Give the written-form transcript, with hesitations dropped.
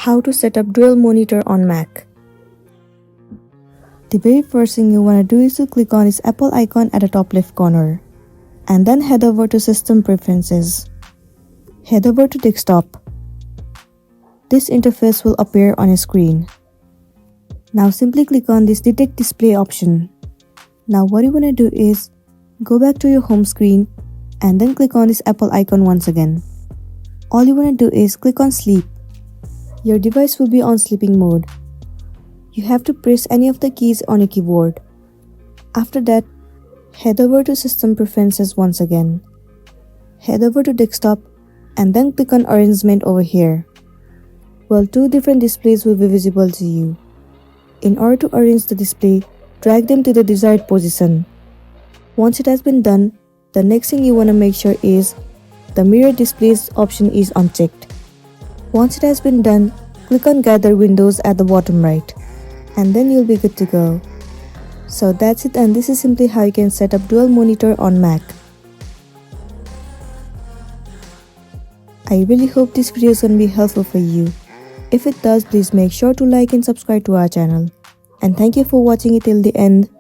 How to set up dual monitor on Mac. The very first thing you want to do is to click on this Apple icon at the top left corner and then head over to System Preferences. Head over to Desktop. This interface will appear on your screen. Now simply click on this Detect Display option. Now what you want to do is go back to your home screen and then click on this Apple icon once again. All you want to do is click on Sleep. Your device will be on sleeping mode. You have to press any of the keys on your keyboard. After that, head over to System Preferences once again. Head over to Desktop and then click on Arrangement over here. Well, two different displays will be visible to you. In order to arrange the display, drag them to the desired position. Once it has been done, the next thing you want to make sure is the Mirror Displays option is unchecked. Once it has been done, click on Gather Windows at the bottom right, and then you'll be good to go. So that's it, and this is simply how you can set up dual monitor on Mac. I really hope this video is going to be helpful for you. If it does, please make sure to like and subscribe to our channel. And thank you for watching it till the end.